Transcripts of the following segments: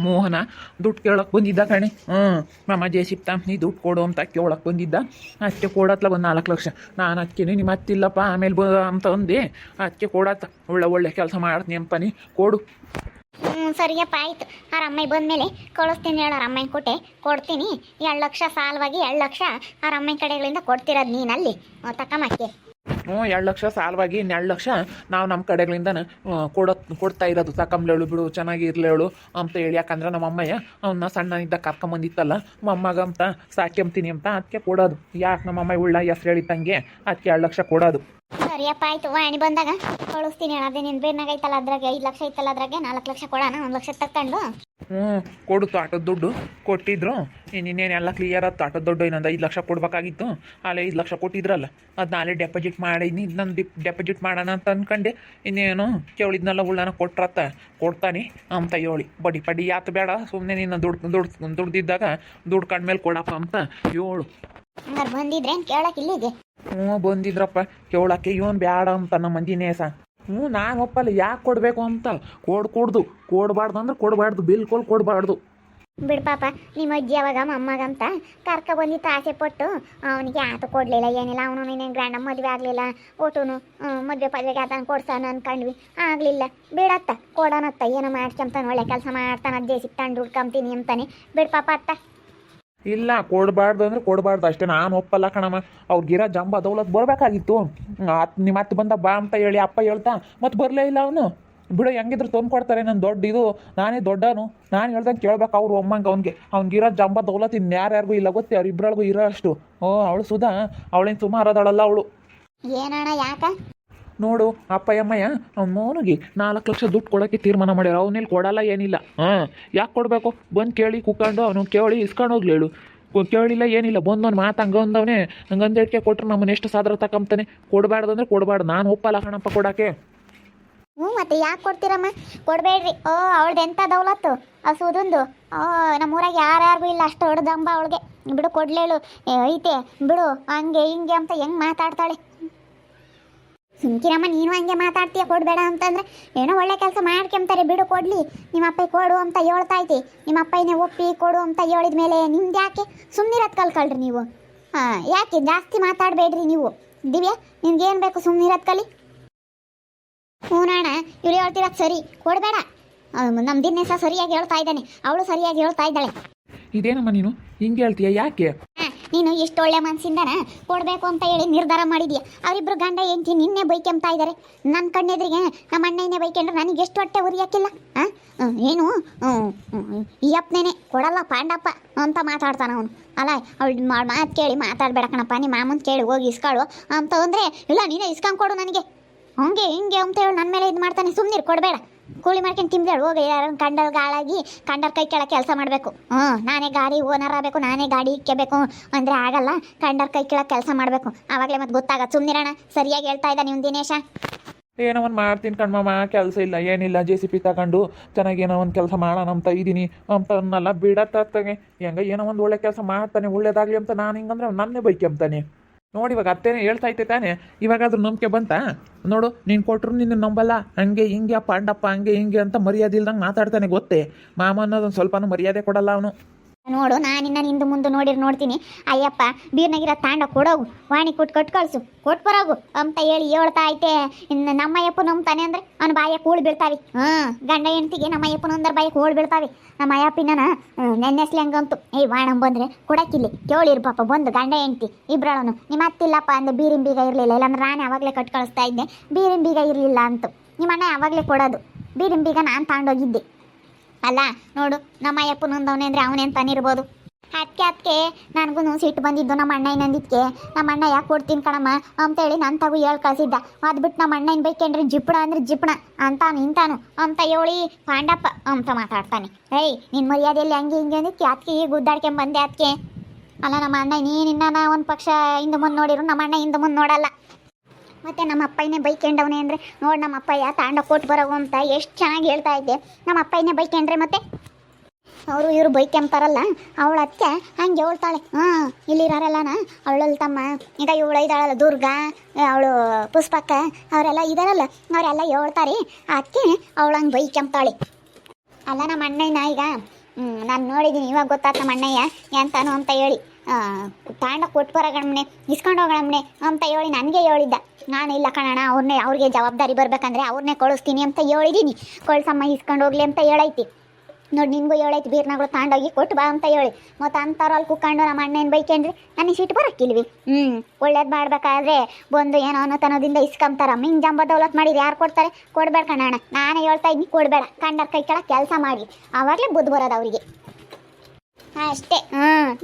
ಮೋಹನ ದುಡ್ಡು ಕೇಳಕ್ಕೆ ಬಂದಿದ್ದ ಕಣೆ. ಮಾಮ ಜೇಸಿಪ್ತ ನೀ ದುಡ್ಡು ಕೊಡು ಅಂತ ಕೇಳಕ್ಕೆ ಬಂದಿದ್ದ. ಅದಕ್ಕೆ ಕೊಡತ್ಲ ಒಂದು 4 ಲಕ್ಷ. ನಾನು ಅದಕ್ಕೆ ನಿಮ್ಮ ಹತ್ತಿಲ್ಲಪ್ಪ ಆಮೇಲೆ ಅಂತ ಅಂದೆ. ಅದಕ್ಕೆ ಕೊಡತ್ತ ಒಳ್ಳೆ ಕೆಲಸ ಮಾಡ್ತೀನಿ ಅಂತಾನೆ ಕೊಡು. ಸರಿಯಪ್ಪ ಆಯ್ತು. ಅವ್ರ ಅಮ್ಮಾಯಿ ಬಂದಮೇಲೆ ಕಳಿಸ್ತೀನಿ ಹೇಳೋರ ಅಮ್ಮಾಯಿ ಕೊಡ್ತೀನಿ. 2 ಲಕ್ಷ ಸಾಲವಾಗಿ 2 ಲಕ್ಷ ಅವ್ರ ಅಮ್ಮಾಯಿ ಕಡೆಗಳಿಂದ ಕೊಡ್ತಿರೋದು ನೀನಲ್ಲಿ ತಕ್ಕಮಕ್ಕೆ. 2 ಲಕ್ಷ ಸಾಲವಾಗಿ 2 ಲಕ್ಷ ನಾವು ನಮ್ಮ ಕಡೆಗಳಿಂದ ಕೊಡ್ತಾ ಇರೋದು. ತಕ್ಕಂಬ್ಲೇಳು ಬಿಡು ಚೆನ್ನಾಗಿರ್ಲೇಳು ಅಂತ ಹೇಳಿ. ಯಾಕಂದ್ರೆ ನಮ್ಮ ಅಮ್ಮಯ್ಯ ಅವನ್ನ ಸಣ್ಣನಿದ್ದ ಕರ್ಕೊಂಬಂದಿತ್ತಲ್ಲ ಮೊಮ್ಮಗ ಅಂತ ಸಾಕ್ಯಂತೀನಿ ಅಂತ ಅದಕ್ಕೆ ಕೊಡೋದು. ಯಾಕೆ ನಮ್ಮ ಅಮ್ಮ ಉಳ್ಳ ಹೆಸ್ರು ಹೇಳಿತಂಗೆ ಅದಕ್ಕೆ 2 ಲಕ್ಷ ಕೊಡೋದು. ಸರಿಯಪ್ಪ ಆಯ್ತು. ವಾಣಿ ಬಂದಾಗ ಕಳಿಸ್ತೀನಿ. ಅದೇ ನಿನ್ನ ಬೇರ್ನಾಗ ಐತಲ್ಲ ಅದ್ರಾಗೆ 5 ಲಕ್ಷ ಐತಲ್ಲ ಅದ್ರಾಗೆ 4 ಲಕ್ಷ ಕೊಡೋಣ. 1 ಲಕ್ಷ ತಕೊಂಡು ಕೊಡು. ಆಟದ ದುಡ್ಡು ಕೊಟ್ಟಿದ್ರು. ಇನ್ನೇನೆಲ್ಲ ಕ್ಲಿಯರ್ ಆಯ್ತು. ಆಟದ ದುಡ್ಡು ಇನ್ನೊಂದು 5 ಲಕ್ಷ ಕೊಡ್ಬೇಕಾಗಿತ್ತು. ಅಲ್ಲೇ 5 ಲಕ್ಷ ಕೊಟ್ಟಿದ್ರಲ್ಲ ಅದನ್ನ ಅಲ್ಲೇ ಡೆಪಾಸಿಟ್ ಮಾಡಿದ್ನಿ. ಇನ್ನೊಂದು ಡೆಪಾಸಿಟ್ ಮಾಡೋಣ ಅಂತ ಅಂದ್ಕೊಂಡೆ. ಇನ್ನೇನು ಕೇಳಿದ್ನೆಲ್ಲ ಉಳ್ಳಾನ ಕೊಡ್ತಾನೆ ಅಂತ ಹೇಳಿ. ಬಡಿ ಯಾತು ಬೇಡ ಸುಮ್ಮನೆ ನಿನ್ನ ದುಡ್ದಿದ್ದಾಗ ದುಡ್ಡು ಕಂಡ್ಮೇಲೆ ಕೊಡಪ್ಪ ಅಂತ ಹೇಳು. ಹಂಗಾರೆ ಬಂದಿದ್ರೆ ಕೇಳಕ್ಕೆ ಇಲ್ಲಿದೆ. ಬಂದಿದ್ರಪ್ಪ ಕೇಳಕ್ಕೆ. ಇವನು ಬೇಡ ಅಂತ ನಮ್ಮ ಮಂದಿನೇಸ. ನಾನು ಒಪ್ಪಲ್ಲ. ಯಾಕೆ ಕೊಡಬೇಕು ಅಂತ ಕೊಡಬಾರ್ದು ಅಂದ್ರೆ ಕೊಡಬಾರ್ದು. ಬಿಲ್ಕುಲ್ ಕೊಡಬಾರ್ದು. ಬಿಡು ಪಾಪ ನಿಮ್ಮ ಅಜ್ಜಿ ಅವಾಗ ಮೊಮ್ಮಗಂತ ಕರ್ಕ ಬಂದಿತ್ತು ಆಸೆ ಪಟ್ಟು. ಅವನಿಗೆ ಆತ ಕೊಡಲಿಲ್ಲ ಏನಿಲ್ಲ. ಅವನು ನೀನೇನು ಗ್ರ್ಯಾಂಡ ಮದುವೆ ಆಗಲಿಲ್ಲ. ಒಟ್ಟುನು ಮದುವೆ ಪದವಿಗೆ ಆತನ ಕೊಡ್ಸಾನ ಅನ್ಕೊಂಡ್ವಿ. ಆಗಲಿಲ್ಲ. ಬಿಡತ್ತ ಕೊಡೋಣತ್ತ. ಏನೋ ಮಾಡ್ಕೊಂತಾನೆ ಒಳ್ಳೆ ಕೆಲಸ ಮಾಡ್ತಾನೆ. ಅಜ್ಜೆ ಸಿಕ್ತಾನೆ ದುಡ್ಕೊಂತೀನಿ ಅಂತಾನೆ. ಬಿಡು ಪಾಪ ಅತ್ತ. ಇಲ್ಲ ಕೊಡಬಾರ್ದು ಅಂದ್ರೆ ಕೊಡಬಾರ್ದು ಅಷ್ಟೇ. ನಾನು ಒಪ್ಪಲ್ಲ ಕಣಮ್ಮ. ಅವ್ರಿಗಿರೋ ಜಂಬ ದೌಲತ್ ಬರಬೇಕಾಗಿತ್ತು. ನಿಮ್ಮ ಅತ್ತೆ ಬಂದ ಬಾ ಅಂತ ಹೇಳಿ ಅಪ್ಪ ಹೇಳ್ತಾ ಮತ್ತೆ ಬರಲೇ ಇಲ್ಲ ಅವನು. ಬಿಡು ಹೆಂಗಿದ್ರು ತಂದು ಕೊಡ್ತಾರೆ. ನನ್ನ ದೊಡ್ಡ ಇದು ನಾನೇ ದೊಡ್ಡನು. ನಾನು ಹೇಳ್ದಂಗೆ ಕೇಳ್ಬೇಕು ಅವ್ರು ಒಮ್ಮಂಗೆ ಅವ್ನಿಗಿರೋ ಜಂಬ ದೌಲತ್ ಇನ್ಯಾರ್ಯಾರಿಗೂ ಇಲ್ಲ ಗೊತ್ತೇ. ಅವ್ರಿಬ್ರಳಿಗೂ ಇರೋ ಅಷ್ಟು. ಅವಳು ಸುಧಾ ಅವಳೇನು ಸುಮಾರು ಅದಳಲ್ಲ ಅವಳು. ಏನಣ್ಣ ಯಾಕ ನೋಡು ಅಪ್ಪ ಅಮ್ಮಯ್ಯ ಅವ್ನ ಮೌನಿಗೆ 4 ಲಕ್ಷ ದುಡ್ಡು ಕೊಡೋಕ್ಕೆ ತೀರ್ಮಾನ ಮಾಡ್ಯಾರ. ಅವನಲ್ಲಿ ಕೊಡಲ್ಲ ಏನಿಲ್ಲ. ಯಾಕೆ ಕೊಡಬೇಕು? ಬಂದು ಕೇಳಿ ಕೂತ್ಕೊಂಡು ಅವನು ಕೇಳಿ ಇಸ್ಕೊಂಡು ಹೋಗ್ಲಿ ಹೇಳು. ಕೇಳಿಲ್ಲ ಏನಿಲ್ಲ. ಬಂದವನು ಮಾತು ಹಂಗಂದವನೇ ಹಂಗಂದೇಳಿಕೆ ಕೊಟ್ಟರೆ ನಮ್ಮನ್ನು ಎಷ್ಟು ಸಾದ್ರ ತಕೊಂತಾನೆ. ಕೊಡಬಾರ್ದು ಅಂದ್ರೆ ಕೊಡಬಾರ್ದು. ನಾನು ಒಪ್ಪಲ್ಲ ಕಣಪ್ಪ ಕೊಡೋಕ್ಕೆ. ಮತ್ತೆ ಯಾಕೆ ಕೊಡ್ತೀರಮ್ಮ? ಕೊಡಬೇಡ್ರಿ. ಅವಳ್ದು ಎಂಥ ದೌಲತ್ತು ಆ ಸುಧಂದು. ನಮ್ಮೂರಾಗ ಯಾರ್ಯಾರಿಗೂ ಇಲ್ಲ ಅಷ್ಟು ಹೊಡೆದಂಬ ಅವಳಿಗೆ. ಬಿಡು ಕೊಡ್ಲೇಳು ಐತೆ ಬಿಡು. ಹಂಗೆ ಹಿಂಗೆ ಅಂತ ಹೆಂಗೆ ಮಾತಾಡ್ತಾಳೆ. ಸುಮ್ಕಿರಮ್ಮ ನೀನು ಹಂಗೆ ಮಾತಾಡ್ತೀಯ. ಕೊಡಬೇಡ ಅಂತಂದ್ರೆ ಏನೋ ಒಳ್ಳೆ ಕೆಲಸ ಮಾಡ್ಕೊಂತಾರೆ. ಬಿಡು ಕೊಡಲಿ. ನಿಮ್ಮ ಅಪ್ಪಯ್ಯ ಕೊಡು ಅಂತ ಹೇಳ್ತಾ ಐತಿ. ನಿಮ್ಮ ಅಪ್ಪಯ್ಯನೇ ಒಪ್ಪಿ ಕೊಡು ಅಂತ ಹೇಳಿದ ಮೇಲೆ ನಿಮ್ದು ಯಾಕೆ ಸುಮ್ಮನಿರೋದು ಕಲ್ಕಳ್ರಿ ನೀವು. ಯಾಕೆ ಜಾಸ್ತಿ ಮಾತಾಡಬೇಡ್ರಿ ನೀವು. ದಿವ್ಯಾ ನಿಮ್ಗೇನು ಬೇಕು ಸುಮ್ಮನಿರೋದು ಕಲಿ. ಹೂನಣ್ಣ ಇವ್ರು ಹೇಳ್ತಿರೋದು ಸರಿ. ಕೊಡಬೇಡ. ನಮ್ಮ ದಿನೇಶ ಸರಿಯಾಗಿ ಹೇಳ್ತಾ ಇದ್ದಾನೆ. ಅವಳು ಸರಿಯಾಗಿ ಹೇಳ್ತಾ ಇದ್ದಾಳೆ. ಇದೇನಮ್ಮ ನೀನು ಹಿಂಗೆ ಹೇಳ್ತೀಯ? ಯಾಕೆ ನೀನು ಎಷ್ಟು ಒಳ್ಳೆ ಮನಸ್ಸಿಂದನ ಕೊಡಬೇಕು ಅಂತ ಹೇಳಿ ನಿರ್ಧಾರ ಮಾಡಿದ್ಯಾ. ಅವರಿಬ್ರು ಗಂಡ ಹೆಂಡತಿ ನಿನ್ನೆ ಬೈಕೆಂಬ್ತಾ ಇದ್ದಾರೆ. ನನ್ನ ಕಣ್ಣೆದ್ರಿಗೆ ನಮ್ಮ ಅಣ್ಣನೇ ಬೈಕೊಂಡ್ರೆ ನನಗೆ ಎಷ್ಟು ಹೊಟ್ಟೆ ಉರಿಯಾಕಿಲ್ಲ. ಏನು ಈ ಅಪ್ಪನೇನೆ ಕೊಡಲ್ಲ ಪಾಂಡಪ್ಪ ಅಂತ ಮಾತಾಡ್ತಾನ ಅವನು. ಅಲ್ಲ ಅವಳು ಮಾತು ಕೇಳಿ ಮಾತಾಡಬೇಡ ಕಣಪ್ಪ. ನಿಮ್ಮ ಮಾಮನ್ ಕೇಳಿ ಹೋಗಿ ಇಸ್ಕಾಳು ಅಂತ ಅಂದರೆ ಇಲ್ಲ ನೀನೇ ಇಸ್ಕೊಂಡು ಕೊಡು ನನಗೆ ಹಂಗೆ ಹಿಂಗೆ ಅಂತ ಹೇಳಿ ನನ್ನ ಮೇಲೆ ಇದು ಮಾಡ್ತಾನೆ. ಸುಮ್ಮನೆ ಕೊಡಬೇಡ. ಕೂಲಿ ಮಾಡ್ಕೊಂಡು ತಿಂದೇಳು ಹೋಗಿ. ಯಾರು ಕಂಡರ್ ಗಾಳಾಗಿ ಕಂಡರ್ ಕೈ ಕೆಳಗೆ ಕೆಲಸ ಮಾಡಬೇಕು. ನಾನೇ ಗಾಡಿ ಓನರ್ ಆಗಬೇಕು. ನಾನೇ ಗಾಡಿ ಇಕ್ಕಬೇಕು ಅಂದರೆ ಆಗಲ್ಲ. ಕಂಡರ್ ಕೈ ಕೆಳಗೆ ಕೆಲಸ ಮಾಡಬೇಕು. ಆವಾಗಲೇ ಮತ್ತೆ ಗೊತ್ತಾಗತ್ತೆ. ಸುಮ್ಮನಿರೋಣ. ಸರಿಯಾಗಿ ಹೇಳ್ತಾ ಇದ್ದ ನೀವು ದಿನೇಶ. ಏನೋ ಒಂದು ಮಾಡ್ತೀನಿ ಕಣ್ಮಮ್ಮ. ಕೆಲಸ ಇಲ್ಲ ಏನಿಲ್ಲ. JCB ತಗೊಂಡು ಚೆನ್ನಾಗಿ ಏನೋ ಒಂದು ಕೆಲಸ ಮಾಡೋಣ ಅಂತ ಇದ್ದೀನಿ ಅಂತ ಅನ್ನಲ್ಲ. ಬಿಡತ್ತಾಗೆ ಹೆಂಗ ಏನೋ ಒಂದು ಒಳ್ಳೆ ಕೆಲಸ ಮಾಡ್ತಾನೆ ಒಳ್ಳೇದಾಗಲಿ ಅಂತ. ನಾನು ಹಿಂಗಂದ್ರೆ ನನ್ನೇ ಬೈಕೆಂಬ್ತಾನೆ. ನೋಡಿ ಇವಾಗ ಅತ್ತೇನೆ ಹೇಳ್ತಾ ಇತ್ತೆ ತಾನೆ. ಇವಾಗಾದ್ರೂ ನಂಬಿಕೆ ಬಂತ ನೋಡು. ನೀನು ಕೊಟ್ಟರು ನಿನ್ನ ನಂಬಲ್ಲ. ಹಂಗೆ ಹಿಂಗೆ ಪಾಂಡಪ್ಪ ಹಂಗೆ ಹಿಂಗೆ ಅಂತ ಮರ್ಯಾದೆ ಇಲ್ದಂಗೆ ಮಾತಾಡ್ತಾನೆ ಗೊತ್ತೇ. ಮಾಮ ಅನ್ನೋದೊಂದು ಸ್ವಲ್ಪನೂ ಮರ್ಯಾದೆ ಕೊಡಲ್ಲ ಅವನು. ನೋಡು ನಾನಿನ್ನ ನಿಂದು ಮುಂದೆ ನೋಡ್ತೀನಿ. ಅಯ್ಯಪ್ಪ ಬೀರ್ನಾಗಿರೋ ತಾಂಡ ಕೊಡೋಗು. ವಾಣಿ ಕೊಟ್ಟು ಕಳಿಸು ಕೊಟ್ಟು ಬರೋಗು ಅಂತ ಹೇಳಿ ಹೇಳ್ತಾ ಐತೆ. ಇನ್ನು ನಮ್ಮಯ್ಯಪ್ಪ ನಂಬ್ತಾನೆ ಅಂದರೆ ಅವ್ನ ಬಾಯ ಕೂಳು ಬೀಳ್ತಾವೆ. ಗಂಡ ಹೆಂಡ್ತಿಗೆ ನಮ್ಮಯ್ಯಪ್ಪನ ಅಂದ್ರೆ ಬಾಯ ಕೂಳು ಬೀಳ್ತಾವೆ. ನಮ್ಮ ಅಯ್ಯಪ್ಪಿನ ನೆನ್ನೆಸ್ಲಿ ಹಂಗಂತು. ವಾಣಂ ಬಂದರೆ ಕೊಡಕ್ಕಿಲ್ಲಿ ಕೇಳಿರು ಪಾಪ. ಬಂದು ಗಂಡ ಹೆಂಡ್ತಿ ಇಬ್ರಳನು. ನಿಮ್ಮ ಅತ್ತಿಲ್ಲಪ್ಪ ಅಂದೆ ಬೀರಿನ ಬೀಗ ಇರಲಿಲ್ಲ. ಇಲ್ಲಾಂದ್ರೆ ನಾನು ಆವಾಗಲೇ ಕಟ್ ಕಳಿಸ್ತಾ ಇದ್ದೆ. ಬೀರಿನ ಬೀಗ ಇರಲಿಲ್ಲ ಅಂತು. ನಿಮ್ಮ ಅಣ್ಣ ಆವಾಗಲೇ ಕೊಡೋದು. ಬೀರಿನ ಬೀಗ ನಾನು ತಗೊಂಡೋಗಿದ್ದೆ ಅಲ್ಲ. ನೋಡು ನಮ್ಮ ಅಯ್ಯಪ್ಪನೊಂದವನೇ ಅಂದರೆ ಅವನೆಂತಾನಿರ್ಬೋದು. ಅದಕ್ಕೆ ನನಗೂ ಸಿಟ್ಟು ಬಂದಿದ್ದು. ನಮ್ಮ ಅಣ್ಣ ಇನ್ನೊಂದಿದ್ಕೆ ನಮ್ಮ ಅಣ್ಣ ಯಾಕೆ ಕೊಡ್ತೀನಿ ಕಣಮ್ಮ ಅಂತೇಳಿ ನನ್ನ ತಗು ಹೇಳಿ ಕಳಿಸಿದ್ದ. ಅದು ಬಿಟ್ಟು ನಮ್ಮ ಅಣ್ಣ ಬೈಕೊಂಡ್ರೆ ಜಿಪ್ಪಣ ಅಂದರೆ ಜಿಪ್ಪಣ ಅಂತಾನು ಇಂತಾನು ಅಂತ ಹೇಳಿ ಪಾಂಡಪ್ಪ ಅಂತ ಮಾತಾಡ್ತಾನೆ. ನಿನ್ನ ಮರ್ಯಾದೆಯಲ್ಲಿ ಹಂಗೆ ಹಿಂಗೆ ಅಂದಿದ್ಕೆ ಅದಕ್ಕೆ ಈಗ ಗುದ್ದಾಡ್ಕೊಂಬಂದೆ. ಅದಕ್ಕೆ ಅಲ್ಲ ನಮ್ಮ ಅಣ್ಣ ನೀನಿನ್ನ ಒಂದು ಪಕ್ಷ ಹಿಂದೆ ಮುಂದೆ ನೋಡಿರು. ನಮ್ಮ ಅಣ್ಣ ಹಿಂದೆ ಮುಂದೆ ನೋಡಲ್ಲ. ಮತ್ತು ನಮ್ಮ ಅಪ್ಪಯ್ಯನೇ ಬೈಕೊಂಡವನೇ ಅಂದರೆ ನೋಡಿ ನಮ್ಮ ಅಪ್ಪಯ್ಯ ತಾಂಡ ಕೊಟ್ಟು ಬರೋವು ಅಂತ ಎಷ್ಟು ಚೆನ್ನಾಗಿ ಹೇಳ್ತಾ ಇದ್ದೆ. ನಮ್ಮ ಅಪ್ಪಯ್ಯನೇ ಬೈಕೊಂಡ್ರೆ ಮತ್ತೆ ಅವರು ಇವರು ಬೈಕೆಂಬ್ತಾರಲ್ಲ. ಅವಳು ಅದಕ್ಕೆ ಹಂಗೆ ಹೇಳ್ತಾಳೆ. ಇಲ್ಲಿರೋರೆಲ್ಲನ ಅವಳಲ್ಲಿ ತಮ್ಮ ಈಗ ಇವಳು ಇದ್ದಾಳಲ್ಲ ದುರ್ಗಾ, ಅವಳು ಪುಷ್ಪಕ್ಕ ಅವರೆಲ್ಲ ಇದ್ದಾರಲ್ಲ ಅವರೆಲ್ಲ ಹೇಳ್ತಾರೆ. ಅದಕ್ಕೆ ಅವಳು ಹಂಗೆ ಬೈಕೆಂಬ್ತಾಳೆ. ಅಲ್ಲ ನಮ್ಮ ಅಣ್ಣಯ್ಯನ ಈಗ ನಾನು ನೋಡಿದ್ದೀನಿ, ಇವಾಗ ಗೊತ್ತಾಯ್ತು ನಮ್ಮ ಅಣ್ಣಯ್ಯ ಎಂತಾನು ಅಂತ ಹೇಳಿ ತಾಂಡ ಕೊಟ್ಟು ಬರೋಗಣಮ್ನೆ ಇಸ್ಕೊಂಡು ಹೋಗೋಣಮ್ನೆ ಅಂತ ಹೇಳಿ ನನಗೆ ಹೇಳಿದ್ದ. ನಾನು ಇಲ್ಲ ಕಣಣ್ಣ, ಅವ್ರಿಗೆ ಜವಾಬ್ದಾರಿ ಬರ್ಬೇಕಂದ್ರೆ ಅವ್ರನ್ನೇ ಕಳಿಸ್ತೀನಿ ಅಂತ ಹೇಳಿದ್ದೀನಿ. ಕಳ್ಸಮ್ಮ ಇಸ್ಕೊಂಡು ಹೋಗ್ಲಿ ಅಂತ ಹೇಳೈತಿ. ನೋಡಿ ನಿನ್ಗೂ ಹೇಳೈತಿ ಬೀರ್ನಾಗಳು ತಾಂಡೋಗಿ ಕೊಟ್ಟು ಬಾ ಅಂತ ಹೇಳಿ. ಮತ್ತು ಅಂಥವ್ರಲ್ಲಿ ಕುಕ್ಕೊಂಡು ನಮ್ಮ ಅಣ್ಣನ ಬೈಕೇನ್ರಿ ನನಗೆ ಸಿಟ್ಟು ಬರೋಕ್ಕಿಲ್ವಿ. ಒಳ್ಳೇದು ಮಾಡ್ಬೇಕಾದ್ರೆ ಬಂದು ಏನೋ ಅನ್ನೋತನದಿಂದ ಇಸ್ಕೊಂತಾರ. ಹಿಂಗೆ ಜಂಬ ದೌಲತ್ ಮಾಡಿದ್ರೆ ಯಾರು ಕೊಡ್ತಾರೆ? ಕೊಡ್ಬೇಡ ಕಣಣ್ಣ, ನಾನೇ ಹೇಳ್ತಾ ಇದ್ದೀನಿ ಕೊಡಬೇಡ. ಕಂಡರ್ ಕೈ ಕೆಳಗೆ ಕೆಲಸ ಮಾಡಿ, ಆವಾಗಲೇ ಬುದ್ಧಿ ಬರೋದು ಅವರಿಗೆ ಅಷ್ಟೇ.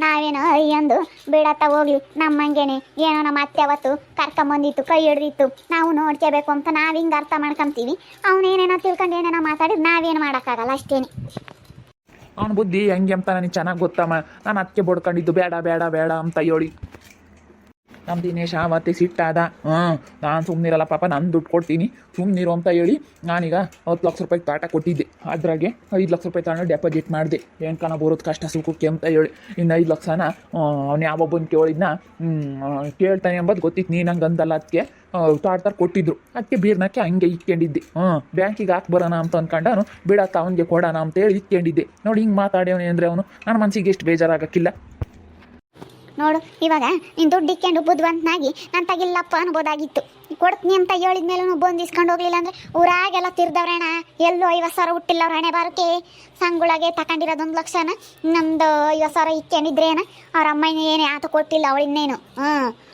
ನಾವೇನೋ ಅಯ್ಯಂದು ಬಿಡತ್ತ ಹೋಗ್ಲಿ, ನಮ್ಮಂಗೇನೆ ಏನೋ ನಮ್ಮ ಅತ್ತೆ ಅವತ್ತು ಕರ್ಕೊಂಬಂದಿತ್ತು, ಕೈ ಹಿಡ್ದಿತ್ತು, ನಾವು ನೋಡ್ಕೋಬೇಕು ಅಂತ ನಾವು ಹಿಂಗೆ ಅರ್ಥ ಮಾಡ್ಕೊಂತೀವಿ. ಅವನೇನೇನೋ ತಿಳ್ಕೊಂಡು ಏನೇನೋ ಮಾತಾಡಿದ್ರೆ ನಾವೇನು ಮಾಡೋಕ್ಕಾಗಲ್ಲ ಅಷ್ಟೇನೆ. ಅವ್ನ ಬುದ್ಧಿ ಹೆಂಗೆ ಅಂತ ನನಗೆ ಚೆನ್ನಾಗಿ ಗೊತ್ತಮ್ಮ. ನಾನು ಅದಕ್ಕೆ ಬಡ್ಕೊಂಡಿದ್ದು ಬೇಡ ಬೇಡ ಬೇಡ ಅಂತ ಹೇಳಿ. ನಮ್ಮ ದಿನೇಶ ಅವತ್ತೆ ಸಿಟ್ಟಾದ. ನಾನು ಸುಮ್ಮನಿರಲ್ಲ ಪಾಪ, ನಾನು ದುಡ್ಡು ಕೊಡ್ತೀನಿ ಸುಮ್ಮನಿರು ಅಂತ ಹೇಳಿ ನಾನೀಗ 10 ಲಕ್ಷ ರೂಪಾಯಿ ತಾಟ ಕೊಟ್ಟಿದ್ದೆ. ಅದ್ರಾಗೆ 5 ಲಕ್ಷ ರೂಪಾಯಿ ತಗೊಂಡು ಡೆಪಾಸಿಟ್ ಮಾಡಿದೆ. ಏನು ಕಣ ಬರೋದು ಕಷ್ಟ ಸುಖಕ್ಕೆ ಅಂತ ಹೇಳಿ. ಇನ್ನು 5 ಲಕ್ಷನ ಅವ್ನು ಯಾವೊಬ್ಬನ ಕೇಳಿದ್ನ ಕೇಳ್ತಾನೆ ಎಂಬುದು ಗೊತ್ತಿತ್ತು. ನೀನು ಹಂಗೆ ಅಂದಲ್ಲ, ಅದಕ್ಕೆ ತಾಡ್ತಾರೆ ಕೊಟ್ಟಿದ್ರು. ಅದಕ್ಕೆ ಬೀರ್ನಕ್ಕೆ ಹಂಗೆ ಇಟ್ಕೊಂಡಿದ್ದೆ. ಬ್ಯಾಂಕಿಗೆ ಹಾಕಿ ಬರೋಣ ಅಂತ ಅಂದ್ಕೊಂಡು ಬಿಡತ್ತ ಅವನಿಗೆ ಕೊಡೋಣ ಅಂತೇಳಿ ಇಟ್ಕೊಂಡಿದ್ದೆ. ನೋಡಿ ಹಿಂಗೆ ಮಾತಾಡ್ಯವನೇ ಅಂದರೆ ಅವನು ನನ್ನ ಮನಸ್ಸಿಗೆ ಎಷ್ಟು ಬೇಜಾರಾಗಕ್ಕಿಲ್ಲ. ನೋಡು ಇವಾಗ ನೀನು ದುಡ್ಡು ಇಕ್ಕೊಂಡು ಬುದ್ಧಿವಂತನಾಗಿ ನಾನು ತಗಿಲ್ಲಪ್ಪ ಅನ್ಬೋದಾಗಿತ್ತು. ಕೊಡ್ತೀನಿ ಅಂತ ಹೇಳಿದ ಮೇಲೂ ಬಂದು ಇಸ್ಕೊಂಡು ಹೋಗ್ಲಿಲ್ಲ ಅಂದರೆ ಊರಾಗೆಲ್ಲ ತಿರ್ದವ್ರಣ. ಎಲ್ಲೂ 50 ಸಾವಿರ ಹುಟ್ಟಿಲ್ಲ ಅವ್ರ ಹಣೆ ಬಾರಕ್ಕೆ. ಸಂಗುಳಗೆ ತಗೊಂಡಿರೋದು 1 ಲಕ್ಷನ ನಮ್ಮದು 50 ಸಾವಿರ ಇಕ್ಕೊಂಡಿದ್ರೇನ ಅವ್ರ ಅಮ್ಮನ ಏನೇ ಆತ ಕೊಟ್ಟಿಲ್ಲ ಅವಳಿನ್ನೇನು.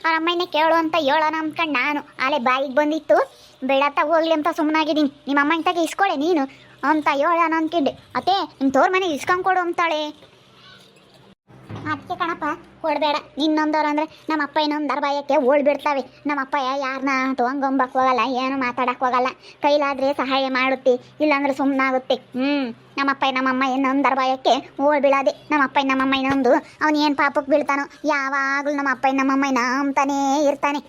ಅವ್ರ ಅಮ್ಮನೇ ಕೇಳು ಅಂತ ಹೇಳೋಣ ಅಂದ್ಕೊಂಡು ನಾನು ಅಲ್ಲೇ ಬಾಯಿಗೆ ಬಂದಿತ್ತು. ಬೇಡತ್ತ ಹೋಗ್ಲಿ ಅಂತ ಸುಮ್ಮನಾಗಿದ್ದೀನಿ. ನಿಮ್ಮ ಅಮ್ಮನ ತಗ ಇಸ್ಕೊಳ್ಳೆ ನೀನು ಅಂತ ಹೇಳೋಣ ಅಂದ್ಕೊಂಡೆ. ಅತ್ತೆ ನಿಮ್ಮ ತೋರ್ ಮನೆಗೆ ಇಸ್ಕೊಂಡು ಕೊಡು ಅಂತಾಳೆ. ಅದಕ್ಕೆ ಕಣಪ್ಪ ಕೊಡಬೇಡ. ನಿನ್ನೊಂದವ್ರು ಅಂದರೆ ನಮ್ಮ ಅಪ್ಪ ಇನ್ನೊಂದು ದರ್ಬಾಯಕ್ಕೆ ಓಡ್ ಬಿಡ್ತಾವೆ. ನಮ್ಮ ಅಪ್ಪ ಯಾರನ್ನ ತೊಗೊಂಬಕ್ಕೆ ಹೋಗಲ್ಲ, ಏನು ಮಾತಾಡಕ್ಕೆ ಹೋಗಲ್ಲ. ಕೈಲಾದರೆ ಸಹಾಯ ಮಾಡುತ್ತೆ, ಇಲ್ಲಾಂದ್ರೆ ಸುಮ್ಮನಾಗುತ್ತೆ. ನಮ್ಮಪ್ಪ ನಮ್ಮಮ್ಮ ಇನ್ನೊಂದು ದರ್ಬಾಯಕ್ಕೆ ಓಡ್ ಬೀಳಾದೆ. ನಮ್ಮಪ್ಪ ನಮ್ಮಮ್ಮ ಇನ್ನೊಂದು ಅವನು ಏನು ಪಾಪಕ್ಕೆ ಬೀಳ್ತಾನೋ ಯಾವಾಗಲೂ ನಮ್ಮ ಅಪ್ಪ ನಮ್ಮಮ್ಮ ನಂಬ್ತಾನೇ ಇರ್ತಾನೆ.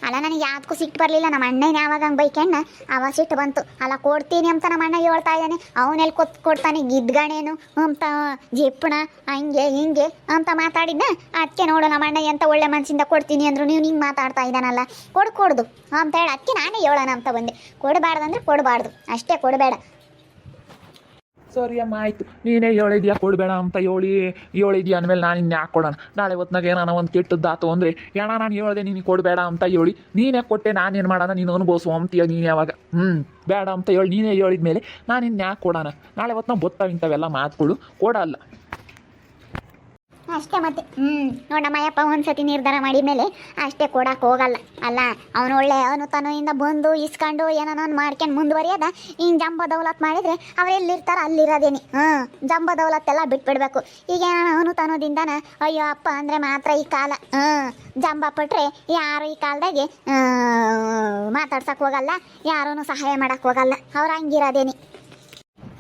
ಅಲ್ಲ ನನಗೆ ಯಾಕೂ ಸಿಟ್ಟು ಬರಲಿಲ್ಲ. ನಮ್ಮ ಅಣ್ಣನ ಯಾವಾಗ ಹಂಗೆ ಬೈಕಣ್ಣ ಅವಾಗ ಸಿಟ್ಟು ಬಂತು. ಅಲ್ಲ ಕೊಡ್ತೀನಿ ಅಂತ ನಮ್ಮ ಅಣ್ಣ ಹೇಳ್ತಾ ಇದ್ದಾನೆ, ಅವನೆಲ್ಲಿ ಕೊಡ್ತಾನೆ ಗಿದ್ಗಣೇನು ಅಂತ ಜಿಪ್ಪಣ ಹಂಗೆ ಹಿಂಗೆ ಅಂತ ಮಾತಾಡಿದ್ನ. ಅದಕ್ಕೆ ನೋಡು ನಮ್ಮ ಅಣ್ಣ ಎಂತ ಒಳ್ಳೆ ಮನಸ್ಸಿಂದ ಕೊಡ್ತೀನಿ ಅಂದರು, ನೀವು ಹಿಂಗೆ ಮಾತಾಡ್ತಾ ಇದ್ದಾನಲ್ಲ ಕೊಡ್ದು ಅಂತ ಹೇಳಿ ಅದಕ್ಕೆ ನಾನೇ ಹೇಳೋಣ ಅಂತ ಬಂದೆ. ಕೊಡಬಾರ್ದಂದ್ರೆ ಕೊಡಬಾರ್ದು ಅಷ್ಟೇ, ಕೊಡಬೇಡ. ಸರಿ ಅಮ್ಮ ಆಯಿತು, ನೀನೇ ಹೇಳಿದ್ಯಾ ಕೊಡಬೇಡ ಅಂತ ಹೇಳಿದ್ಯಾ ಅಂದಮೇಲೆ ನಾನು ಇನ್ನು ಯಾಕೆ ಕೊಡೋಣ. ನಾಳೆ ಹೊತ್ನಾಗ ಏನಾನ ಒಂದು ಕೆಟ್ಟದ್ದಾತು ಅಂದರೆ ಏನ ನಾನು ಹೇಳಿದೆ ನೀನು ಕೊಡಬೇಡ ಅಂತ ಹೇಳಿ ನೀನೇ ಕೊಟ್ಟೆ, ನಾನೇನು ಮಾಡೋಣ ನೀನು ಅನುಭವಿಸು ಅಂತೀಯ. ನೀನು ಯಾವಾಗ ಬೇಡ ಅಂತ ಹೇಳಿ ನೀನೇ ಹೇಳಿದ ಮೇಲೆ ನಾನು ಇನ್ನು ಯಾಕೆ ಕೊಡೋಣ. ನಾಳೆ ಹೊತ್ನಾಗ ಗೊತ್ತಾವ ಇಂಥವೆಲ್ಲ ಮಾತುಗಳು ಕೊಡಲ್ಲ ಅಷ್ಟೇ. ಮತ್ತೆ ನೋಡಿ ನಮ್ಮಯ್ಯಪ್ಪ ಒಂದ್ಸತಿ ನಿರ್ಧಾರ ಮಾಡಿದ ಮೇಲೆ ಅಷ್ಟೇ ಕೊಡಕ್ಕೆ ಹೋಗಲ್ಲ. ಅಲ್ಲ ಅವನು ಒಳ್ಳೆ ಅವನು ತನ್ನಿಂದ ಬಂದು ಇಸ್ಕೊಂಡು ಏನೋ ಮಾಡ್ಕೊಂಡು ಮುಂದುವರಿಯೋದ. ಹಿಂಗೆ ಜಂಬ ದೌಲತ್ ಮಾಡಿದರೆ ಅವ್ರು ಎಲ್ಲಿರ್ತಾರ ಅಲ್ಲಿರೋದೇನೆ. ಜಂಬ ದೌಲತ್ತೆಲ್ಲ ಬಿಟ್ಬಿಡ್ಬೇಕು. ಈಗ ಅವನು ತನ್ನೋದಿಂದನ ಅಯ್ಯೋ ಅಪ್ಪ ಅಂದರೆ ಮಾತ್ರ ಈ ಕಾಲ. ಜಂಬ ಪಟ್ರೆ ಯಾರು ಈ ಕಾಲದಾಗೆ ಮಾತಾಡ್ಸಕ್ಕೆ ಹೋಗಲ್ಲ, ಯಾರೂ ಸಹಾಯ ಮಾಡೋಕ್ಕೆ ಹೋಗಲ್ಲ. ಅವ್ರು ಹಂಗಿರೋದೇನೆ.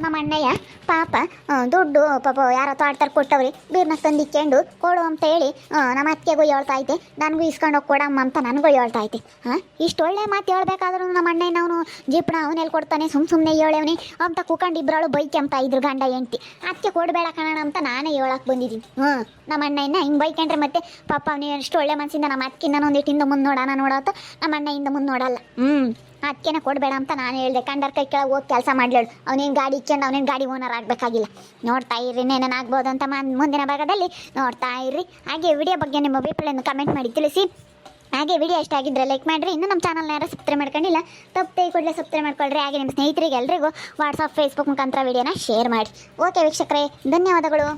ನಮ್ಮ ಅಣ್ಣಯ್ಯ ಪಾಪ ದುಡ್ಡು ಪಾಪ ಯಾರೋ ತೋಟದಲ್ಲಿ ಕೊಟ್ಟವ್ರಿ ಬೀರ್ನ ತಂದಿಕ್ಕೊಂಡು ಕೊಡು ಅಂತ ಹೇಳಿ ನಮ್ಮ ಅತ್ತಿಗೆಗೂ ಹೇಳ್ತಾ ಐತೆ, ನನಗೂ ಇಸ್ಕೊಂಡು ಹೋಗಿ ಕೊಡಮ್ಮ ಅಂತ ನನಗೂ ಹೇಳ್ತಾ ಐತೆ. ಇಷ್ಟು ಒಳ್ಳೆ ಮಾತು ಹೇಳ್ಬೇಕಾದ್ರೂ ನಮ್ಮ ಅಣ್ಣಯ್ಯನವನು ಜಿಪ್ಣ ಅವನೆಲ್ಲಿ ಕೊಡ್ತಾನೆ, ಸುಮ್ಮನೆ ಹೇಳವನಿ ಅಂತ ಕೂಕೊಂಡು ಇಬ್ಬರಾಳು ಬೈಕ್ ಅಂತ ಇದ್ರು ಗಂಡ ಹೆಂಡ್ತಿ. ಅದಕ್ಕೆ ಕೊಡಬೇಡ ಕಣಣ ಅಂತ ನಾನೇ ಹೇಳಕ್ಕೆ ಬಂದಿದ್ದೀನಿ. ನಮ್ಮ ಅಣ್ಣಯ್ಯನ ಹಿಂಗೆ ಬೈಕೊಂಡ್ರೆ ಮತ್ತೆ ಪಾಪ ಅವನು ಎಷ್ಟು ಒಳ್ಳೆ ಮನಸ್ಸಿಂದ ನಮ್ಮ ಅತ್ತಿಗೆ ಒಂದಿಟ್ಟಿಂದ ಮುಂದೆ ನೋಡೋಣ ನೋಡೋತ ನಮ್ಮ ಅಣ್ಣಯಿಂದ ಮುಂದೆ ನೋಡಲ್ಲ. ಅದಕ್ಕೇನೆ ಕೊಡಬೇಡ ಅಂತ ನಾನು ಹೇಳಿದೆ. ಕಂಡರ್ ಕೈ ಕೆಳಗೆ ಹೋಗಿ ಕೆಲಸ ಮಾಡಲೇಳು. ಅವನೇನು ಗಾಡಿ ಇಕ್ಕೊಂಡು ಅವನೇನು ಗಾಡಿ ಓನರ್ ಆಗಬೇಕಾಗಿಲ್ಲ. ನೋಡ್ತಾ ಇರ್ರಿ ಏನೇನಾಗ್ಬೋದು ಅಂತ ಮುಂದಿನ ಭಾಗದಲ್ಲಿ ನೋಡ್ತಾ ಇರ್ರಿ. ಹಾಗೆ ವಿಡಿಯೋ ಬಗ್ಗೆ ನಿಮ್ಮ ಅಭಿಪ್ರಾಯವನ್ನು ಕಮೆಂಟ್ ಮಾಡಿ ತಿಳಿಸಿ. ಹಾಗೆ ವಿಡಿಯೋ ಇಷ್ಟ ಆಗಿದ್ದರೆ ಲೈಕ್ ಮಾಡಿರಿ. ಇನ್ನೂ ನಮ್ಮ ಚಾನಲ್ನ ಯಾರು ಸಬ್ಸ್ಕ್ರೈಬ್ ಮಾಡ್ಕೊಂಡಿಲ್ಲ ತಪ್ಪೇ ಕೂಡಲೇ ಸಬ್ಸ್ಕ್ರೈಬ್ ಮಾಡ್ಕೊಳ್ರಿ. ಹಾಗೆ ನಿಮ್ಮ ಸ್ನೇಹಿತರಿಗೆ ಎಲ್ರಿಗೂ ವಾಟ್ಸಪ್ ಫೇಸ್ಬುಕ್ ಮುಖಾಂತರ ವಿಡಿಯೋನ ಶೇರ್ ಮಾಡಿ. ಓಕೆ ವೀಕ್ಷಕರೇ, ಧನ್ಯವಾದಗಳು.